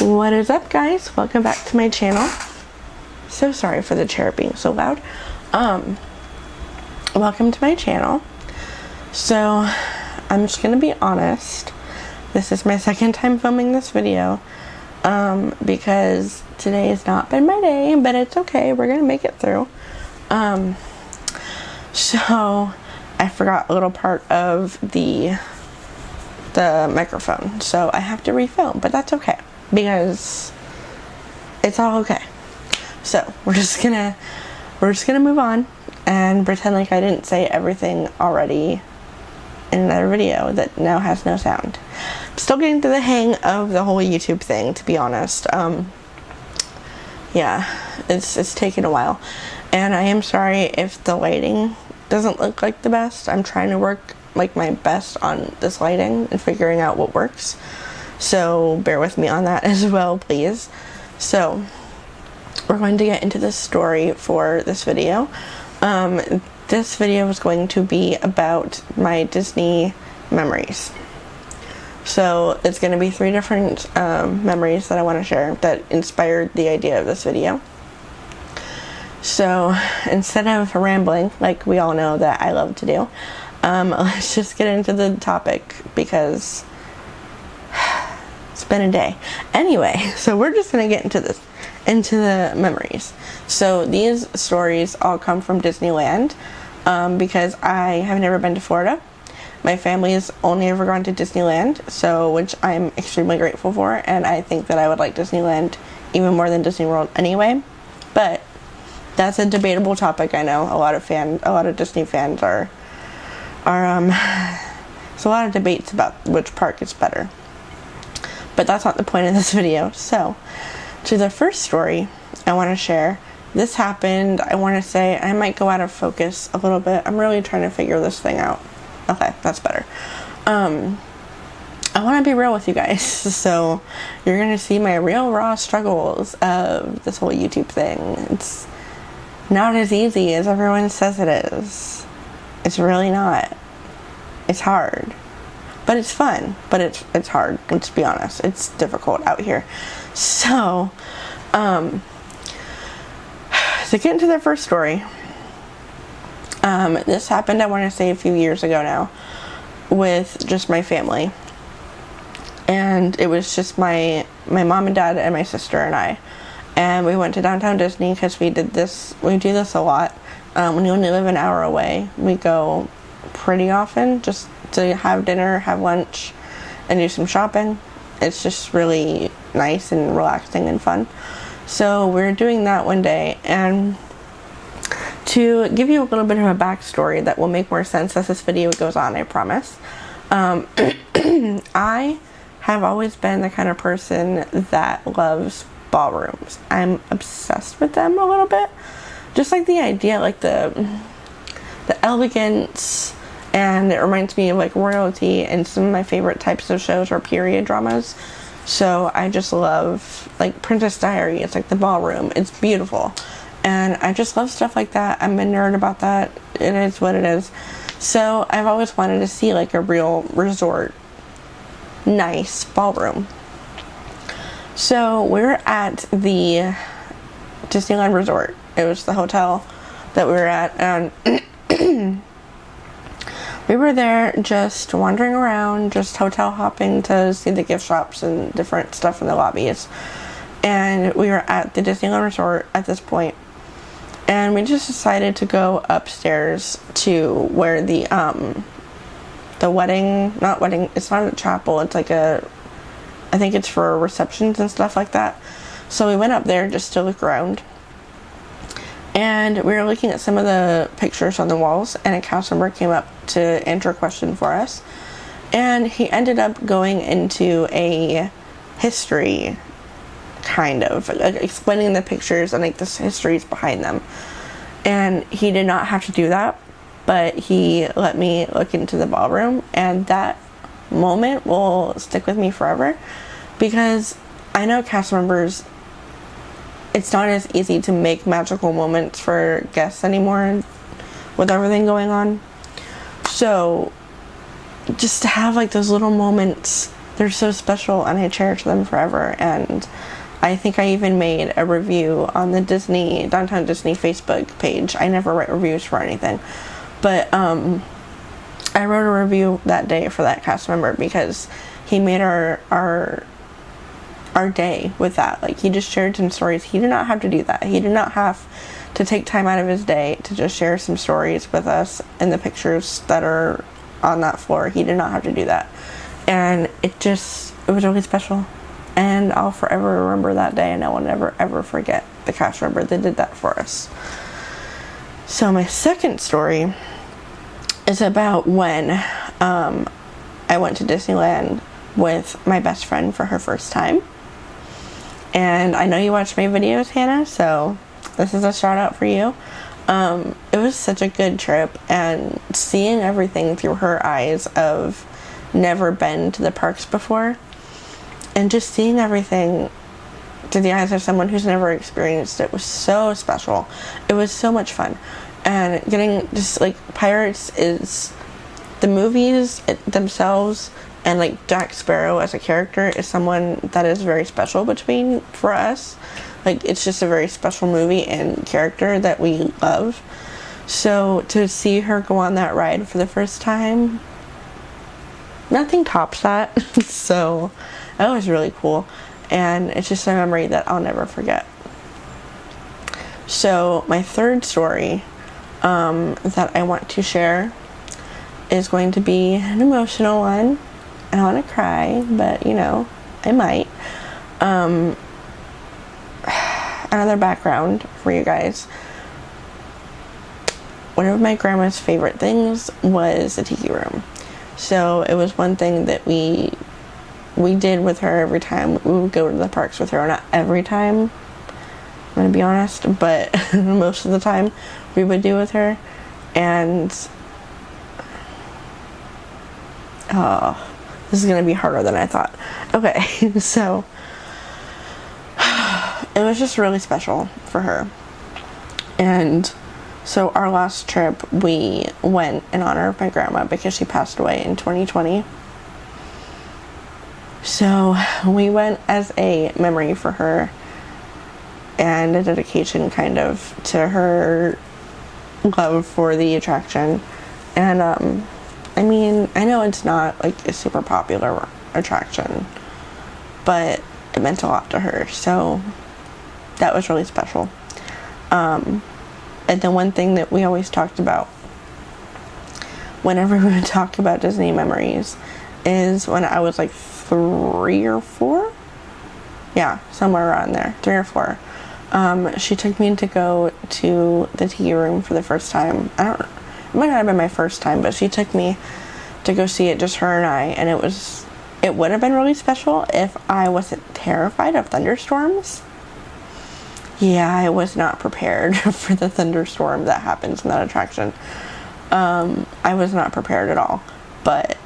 What is up, guys? Welcome back to my channel. So sorry for the chair being so loud. Welcome to my channel. So I'm just gonna be honest, this is my second time filming this video because today has not been my day, but it's okay, we're gonna make it through. So I forgot a little part of the microphone, so I have to refilm, but that's okay because it's all okay. So we're just gonna move on and pretend like I didn't say everything already in another video that now has no sound. I'm still getting to the hang of the whole YouTube thing, to be honest. Yeah, it's taken a while, and I am sorry if the lighting doesn't look like the best. I'm trying to work like my best on this lighting and figuring out what works, so bear with me on that as well, please. So we're going to get into this story for this video. This video is going to be about my Disney memories. So it's going to be 3 different memories that I want to share that inspired the idea of this video. So instead of rambling, like we all know that I love to do, let's just get into the topic because it's been a day. Anyway, so we're just going to get into the memories. So these stories all come from Disneyland because I have never been to Florida. My family has only ever gone to Disneyland, so which I'm extremely grateful for, and I think that I would like Disneyland even more than Disney World anyway. But that's a debatable topic. I know a lot of Disney fans are there's a lot of debates about which park is better. But that's not the point of this video. So, to the first story I want to share. This happened, I want to say, I might go out of focus a little bit. I'm really trying to figure this thing out. Okay, that's better. I want to be real with you guys. So, you're going to see my real raw struggles of this whole YouTube thing. It's not as easy as everyone says it is. It's really not. It's hard. But it's fun. But it's hard. Let's be honest. It's difficult out here. So, to get into the first story, this happened, I want to say, a few years ago now, with just my family. And it was just my mom and dad and my sister and I. And we went to downtown Disney because we do this a lot. When you only live an hour away, we go pretty often just to have dinner, have lunch, and do some shopping. It's just really nice and relaxing and fun. So we're doing that one day, and to give you a little bit of a backstory that will make more sense as this video goes on, I promise. I have always been the kind of person that loves ballrooms. I'm obsessed with them a little bit. Just like the idea, like the elegance, and it reminds me of like royalty, and some of my favorite types of shows are period dramas. So I just love, like, Princess Diary. It's like the ballroom. It's beautiful. And I just love stuff like that. I'm a nerd about that. It is what it is. So I've always wanted to see like a real resort, nice ballroom. So we're at the Disneyland Resort. It was the hotel that we were at, and we were there just wandering around, just hotel hopping to see the gift shops and different stuff in the lobbies. And we were at the Disneyland Resort at this point, and we just decided to go upstairs to where the wedding, it's not a chapel, it's like I think it's for receptions and stuff like that. So we went up there just to look around. And we were looking at some of the pictures on the walls, and a cast member came up to answer a question for us. And he ended up going into a history, kind of, like explaining the pictures and like the histories behind them. And he did not have to do that, but he let me look into the ballroom, and that moment will stick with me forever, because I know cast members, it's not as easy to make magical moments for guests anymore with everything going on. So just to have like those little moments they're so special and I cherish them forever. And I think I even made a review on the Downtown Disney Facebook page. I never write reviews for anything, but I wrote a review that day for that cast member because he made our day with that. Like, he just shared some stories. He did not have to do that. He did not have to take time out of his day to just share some stories with us in the pictures that are on that floor. He did not have to do that. And it was really special. And I'll forever remember that day, and I will never ever forget the cast member that did that for us. So my second story is about when I went to Disneyland with my best friend for her first time. And I know you watch my videos, Hannah, so this is a shout out for you. It was such a good trip, and seeing everything through her eyes of never been to the parks before, and just seeing everything through the eyes of someone who's never experienced it was so special. It was so much fun. And getting just like Pirates is the movies themselves, and like Jack Sparrow as a character is someone that is very special for us. Like, it's just a very special movie and character that we love. So to see her go on that ride for the first time, nothing tops that. So that was really cool, and it's just a memory that I'll never forget. So my third story that I want to share is going to be an emotional one. I don't want to cry, but I might. Another background for you guys. One of my grandma's favorite things was the tiki room. So it was one thing that we did with her every time we would go to the parks with her. Not every time, I'm gonna be honest, but most of the time we would do with her. And this is gonna be harder than I thought. Okay, so it was just really special for her. And so our last trip, we went in honor of my grandma because she passed away in 2020. So we went as a memory for her and a dedication kind of to her love for the attraction. And I mean, I know it's not like a super popular attraction, but it meant a lot to her. So that was really special. And the one thing that we always talked about whenever we would talk about Disney memories is when I was like 3 or 4. Yeah, somewhere around there, 3 or 4. She took me to go to the tiki room for the first time. It might not have been my first time, but she took me to go see it, just her and I, and it would have been really special if I wasn't terrified of thunderstorms. Yeah, I was not prepared for the thunderstorm that happens in that attraction. I was not prepared at all, but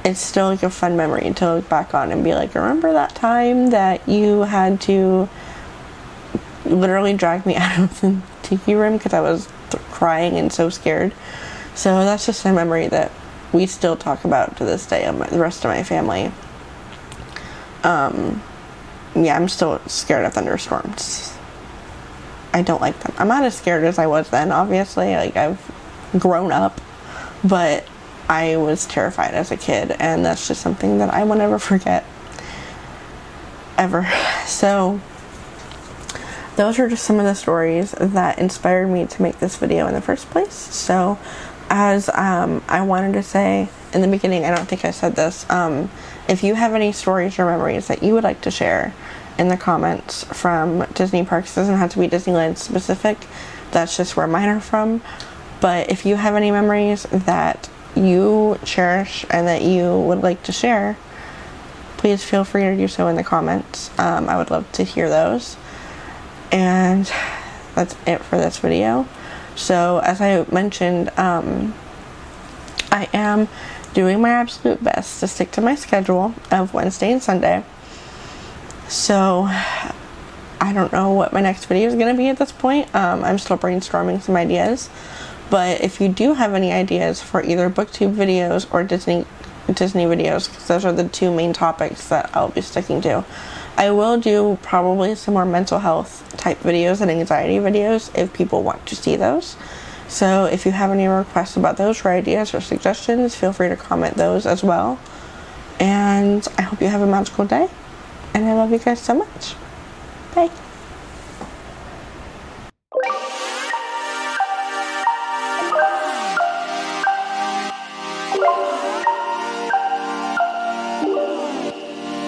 it's still like a fun memory to look back on and be like, remember that time that you had to literally drag me out of the tiki room because I was crying and so scared. So that's just a memory that we still talk about to this day, the rest of my family. Yeah, I'm still scared of thunderstorms. I don't like them. I'm not as scared as I was then, obviously. Like, I've grown up, but I was terrified as a kid, and that's just something that I will never forget, ever. So those are just some of the stories that inspired me to make this video in the first place. So as I wanted to say in the beginning, I don't think I said this, if you have any stories or memories that you would like to share in the comments from Disney parks, it doesn't have to be Disneyland specific, that's just where mine are from. But if you have any memories that you cherish and that you would like to share, please feel free to do so in the comments. I would love to hear those. And that's it for this video. So as I mentioned, I am doing my absolute best to stick to my schedule of Wednesday and Sunday. So I don't know what my next video is going to be at this point. I'm still brainstorming some ideas. But if you do have any ideas for either booktube videos or Disney Disney videos, because those are the two main topics that I'll be sticking to. I will do probably some more mental health type videos and anxiety videos if people want to see those. So if you have any requests about those or ideas or suggestions, feel free to comment those as well. And I hope you have a magical day. And I love you guys so much. Bye.